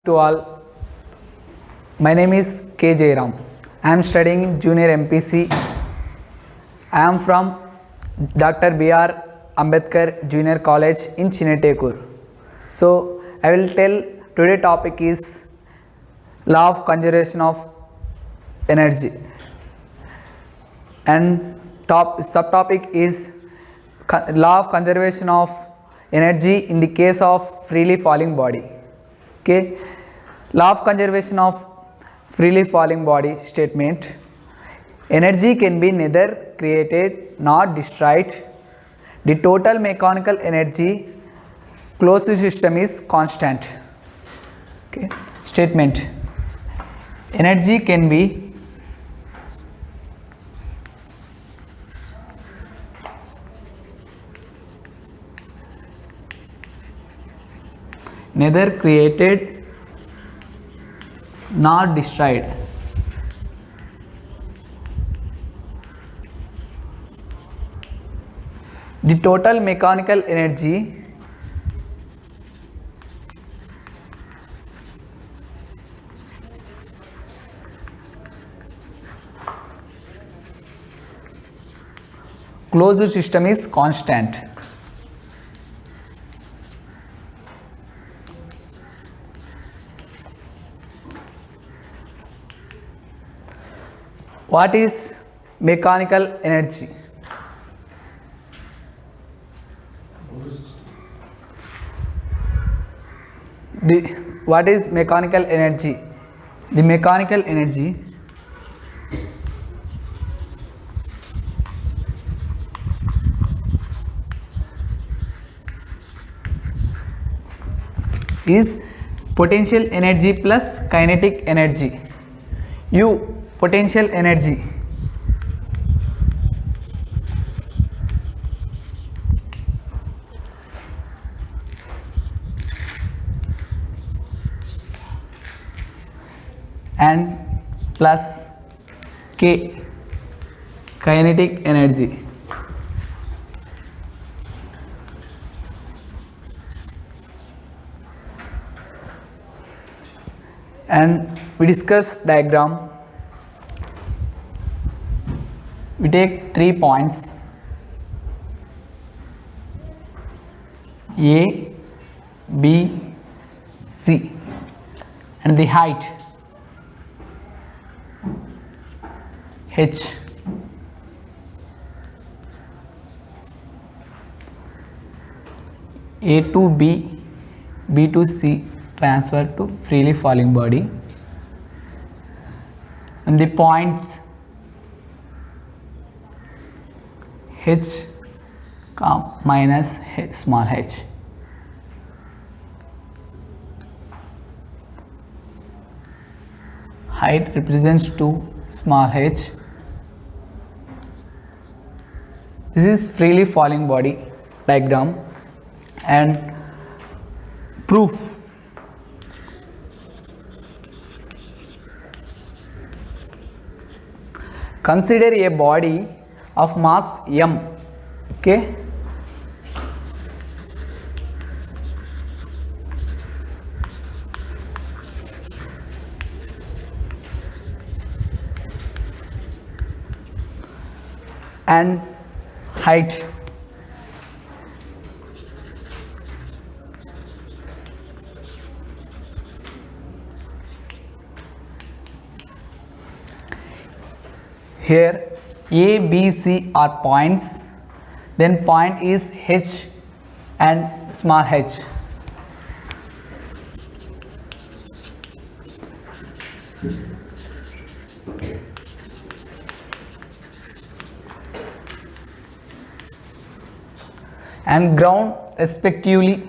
To all, my name is K. Jairam. I am studying Junior MPC. I am from Dr. B.R. Ambedkar Junior College in Chinnatekur. So, I will tell today topic is law of conservation of energy, and subtopic is law of conservation of energy in the case of freely falling body. Okay, law of conservation of freely falling body statement: energy can be neither created nor destroyed. The total mechanical energy closed system is constant. Okay, statement: energy can be neither created nor destroyed. The total mechanical energy closed system is constant. What is mechanical energy? What is mechanical energy? The mechanical energy is potential energy plus kinetic energy. U, potential energy, and plus K, kinetic energy. And we discuss diagram. We take 3 points A, B, C, and the height H. A to B, B to C transfer to freely falling body, and the points H minus small h. Height represents to small h. This is freely falling body diagram. And proof: consider a body of mass m. Okay, and height here. A, B, C are points, then point is H and small h. And ground respectively.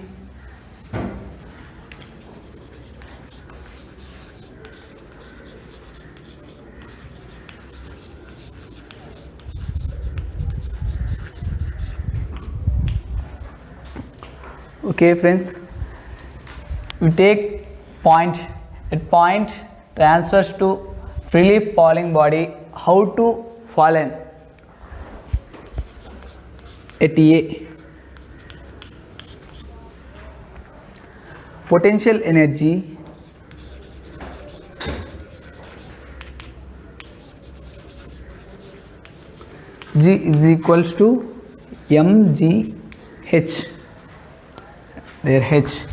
Okay friends, we take point. At point transfers to freely falling body. How to fallen? At A, potential energy G is equals to mgh, there h,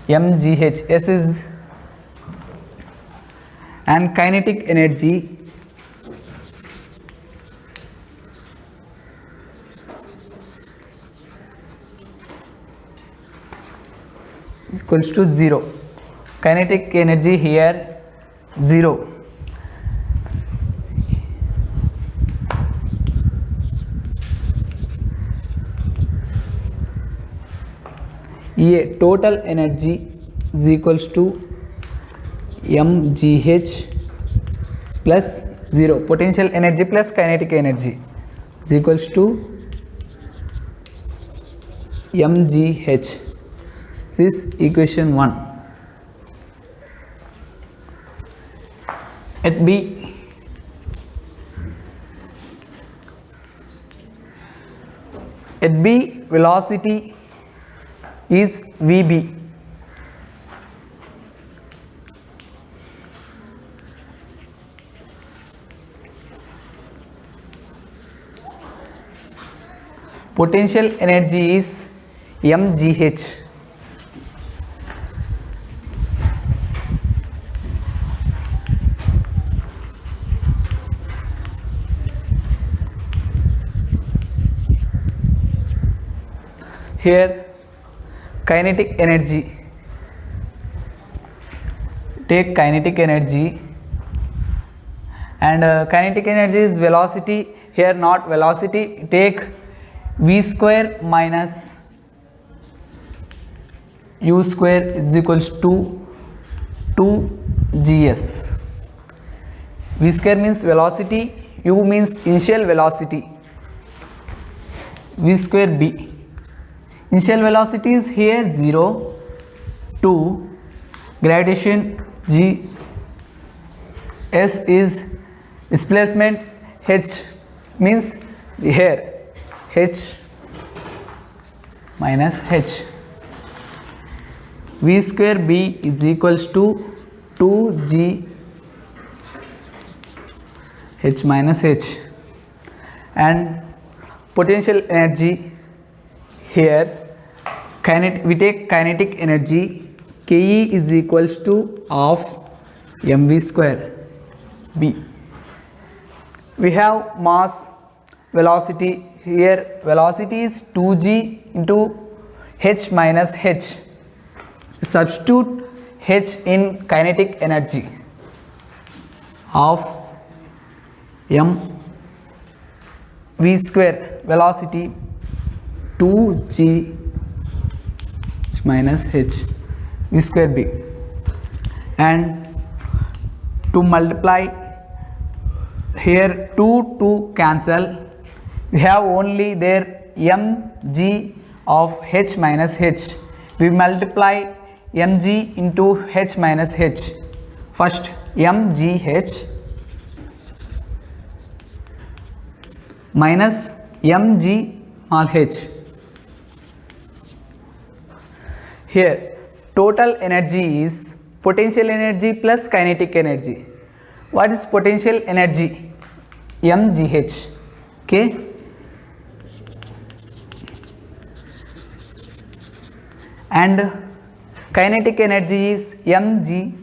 mgh. S is, and kinetic energy equals to 0. Kinetic energy here 0. Total energy is equals to mgh plus 0. Potential energy plus kinetic energy is equals to mgh. This is equation 1. At B, velocity is Vb. Potential energy is mgh. Here kinetic energy, take kinetic energy, and kinetic energy is velocity. Here not velocity, take v square minus u square is equals to 2gs. V square means velocity, u means initial velocity, v square b. Initial velocity is here 0, 2, gravitation g, s is displacement h, means here h minus h. V square b is equals to 2g h minus h, and potential energy here we take kinetic energy, Ke is equals to half mv square b. We have mass, velocity. Here velocity is 2g into h minus h. Substitute h in kinetic energy of m v square, velocity 2g minus h v square b, and to multiply here 2 cancel, we have only there mg of h minus h. We multiply mg into h minus h. First mgh minus mg small h. Here total energy is potential energy plus kinetic energy. What is potential energy? mgh. Okay, and kinetic energy is mgh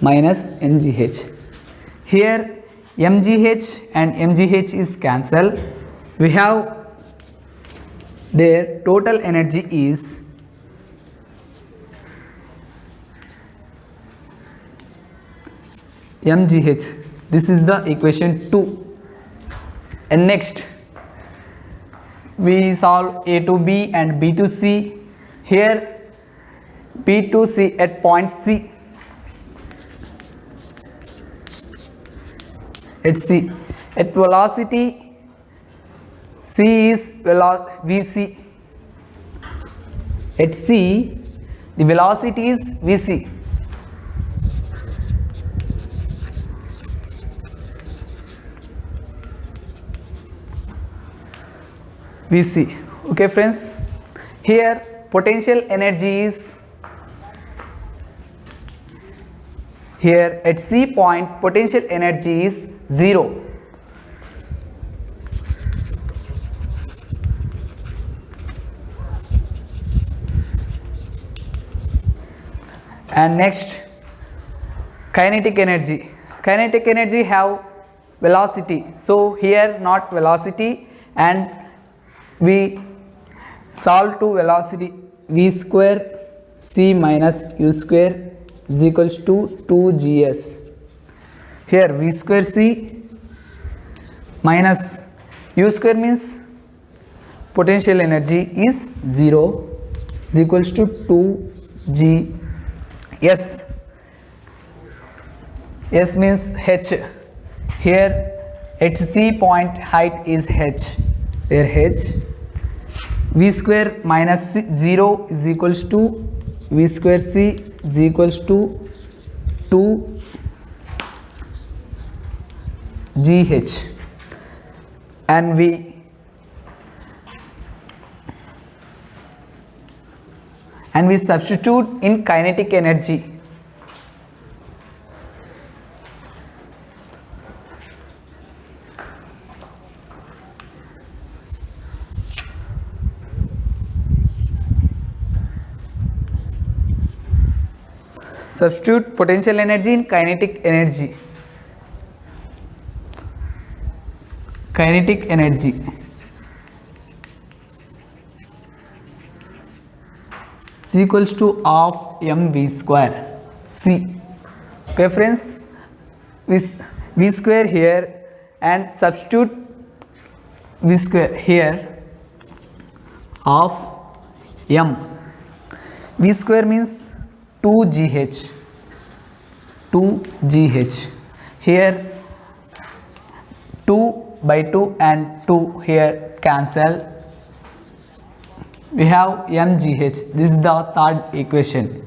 minus mgh. Here mgh and mgh is cancel. We have their total energy is mgh. This is the equation 2. And next we solve A to B and B to C. Here B to C at point C. At C, at velocity C is Vc. At C, the velocity is Vc. Vc. Okay, friends. Here, potential energy is here at C point. Potential energy is 0. And next, kinetic energy. Kinetic energy have velocity, so here not velocity, and we solve to velocity. V square c minus u square is equals to 2gs. Here v square c minus u square means potential energy is 0 is equals to 2g. S, S means h. Here at c point height is h. Here h. V square minus 0 is equals to v square c is equals to 2 gh, and we substitute in kinetic energy. Substitute potential energy in kinetic energy. Kinetic energy is equals to half mv square c. Okay friends, v square here and substitute v square here, half m. V square means 2gh, 2gh. Here 2 by 2 and 2 here cancel. We have mgh. This is the third equation.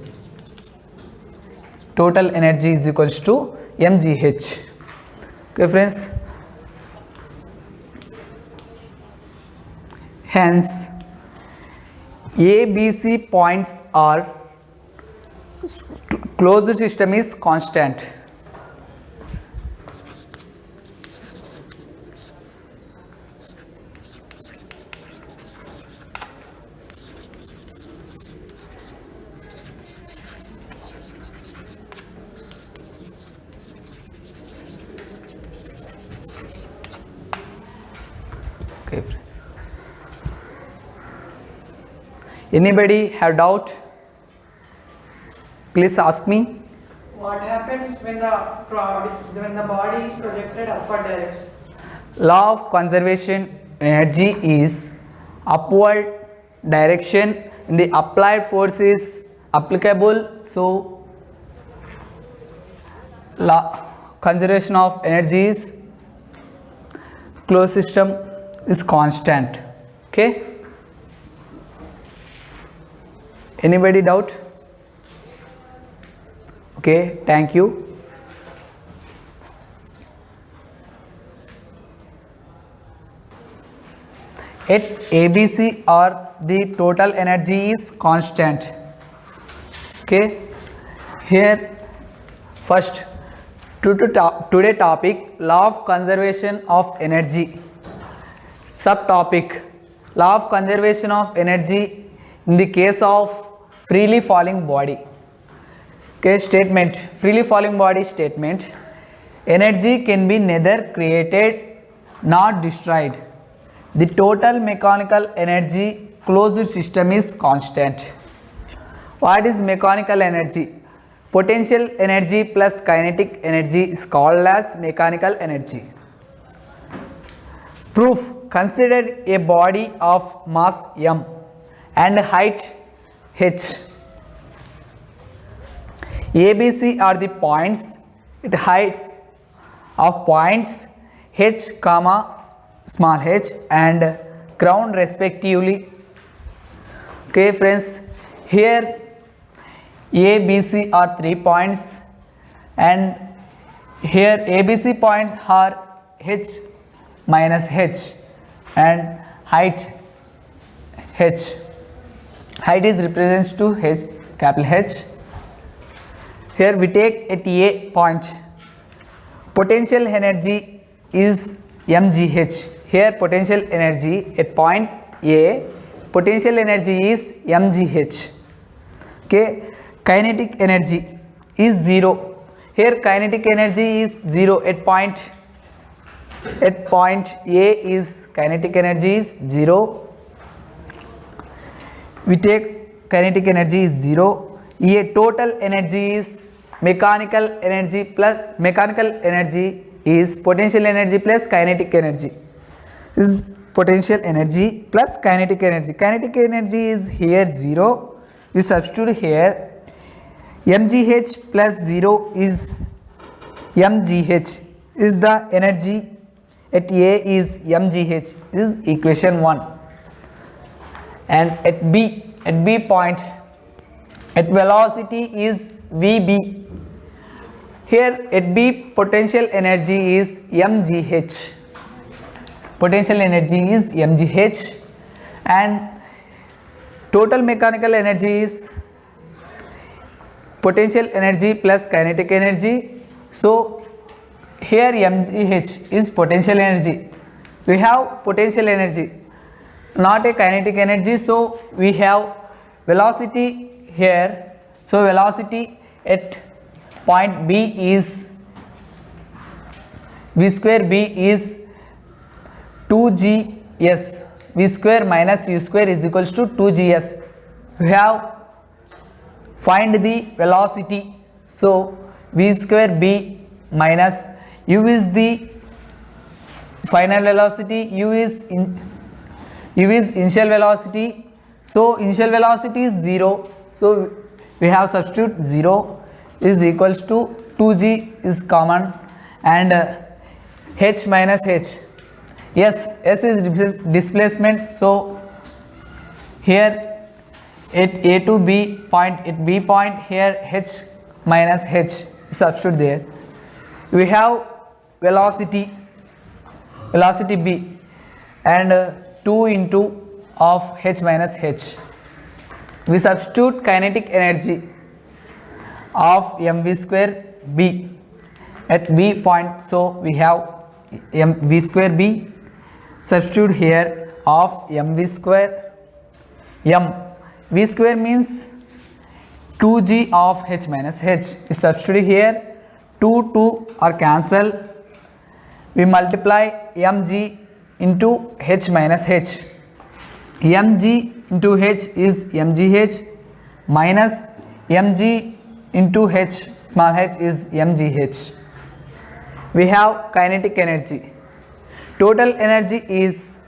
Total energy is equals to mgh. Okay friends, hence ABC points are closed system is constant. Okay friends, anybody have doubt? Please ask me. What happens when the body is projected upward direction? Law of conservation energy is upward direction in the applied force is applicable, so law conservation of energy is closed system is constant. Okay, anybody doubt? Okay, thank you. At ABC or the total energy is constant. Okay, here first today topic law of conservation of energy. Subtopic law of conservation of energy in the case of freely falling body. Okay, statement, freely falling body statement. Energy can be neither created nor destroyed. The total mechanical energy closed system is constant. What is mechanical energy? Potential energy plus kinetic energy is called as mechanical energy. Proof, consider a body of mass m and height h. ABC are the points at heights of points h comma small h and ground respectively. Okay friends, here ABC are 3 points and here ABC points are h minus h and height h. Height is represents to h, capital H. Here we take at A point, potential energy is mgh. Here potential energy at point A, potential energy is mgh. Okay, kinetic energy is 0. Here kinetic energy is 0 at point A is kinetic energy is 0. We take kinetic energy is 0. Here total energy is mechanical energy is potential energy plus kinetic energy. This is potential energy plus kinetic energy. Kinetic energy is here 0. We substitute here mgh plus 0 is mgh is the energy at A is mgh. This is equation 1. And at B point at velocity is vb. Here at B potential energy is mgh. Potential energy is mgh and total mechanical energy is potential energy plus kinetic energy. So here mgh is potential energy. We have potential energy, not a kinetic energy. So we have velocity here. So velocity at point B is v square B is 2gs. V square minus u square is equals to 2gs. We have find the velocity. So v square B minus u is the final velocity, u is initial velocity. So initial velocity is 0. So we have substitute 0 is equals to 2g is common and h minus h. Yes, s is displacement. So here at A to B point, at B point here h minus h substitute there. We have velocity b and 2 into of h minus h. We substitute kinetic energy of mv square b at B point. So we have mv square b, substitute here of mv square v square means 2g of h minus h. We substitute here 2 are cancel. We multiply mg into h minus h. mg into h is mgh minus mg into h small h is mgh. We have kinetic energy. Total energy is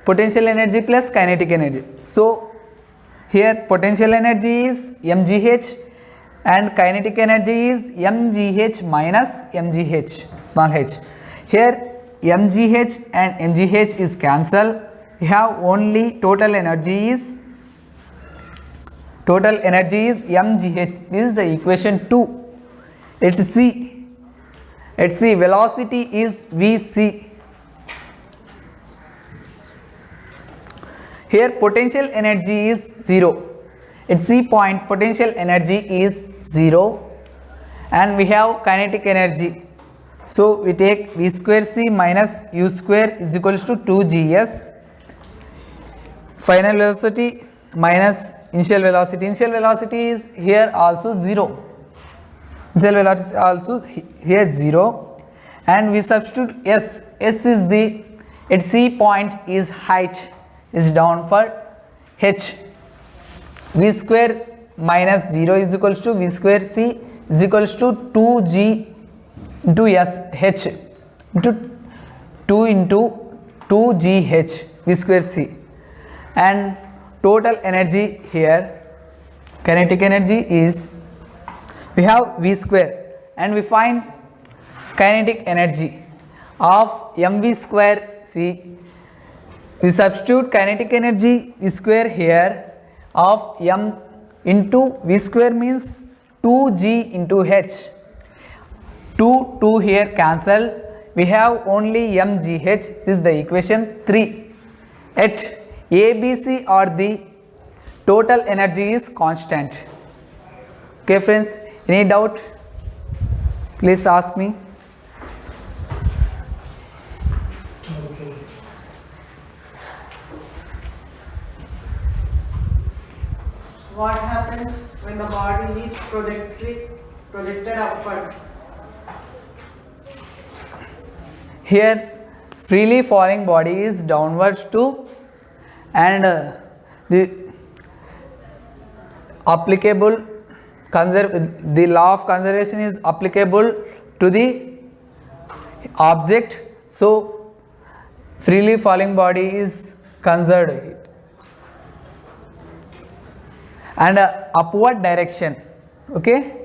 potential energy plus kinetic energy. So here potential energy is mgh and kinetic energy is mgh minus mgh small h. Here mgh and mgh is cancel. We have only total energy is mgh. This is the equation 2. At C velocity is vc. Here potential energy is 0. At C point potential energy is 0 and we have kinetic energy. So we take v square c minus u square is equals to 2gs. Final velocity minus initial velocity. Initial velocity is here also 0. Initial velocity also here 0 and we substitute s. S is the at C point is height is down for h. V square minus 0 is equals to v square c is equals to 2g into s h into 2 into 2gh v square c. And total energy here kinetic energy is we have v square and we find kinetic energy of mv square c. We substitute kinetic energy v square here of m into v square means 2g into h. 2 here cancel. We have only mgh. This is the equation 3. At ABC or the total energy is constant. Okay friends, any doubt? Please ask me. what happens when the body is projected upward? Here freely falling body is downwards to, and the applicable the law of conservation is applicable to the object, so freely falling body is conserved. And upward direction, okay.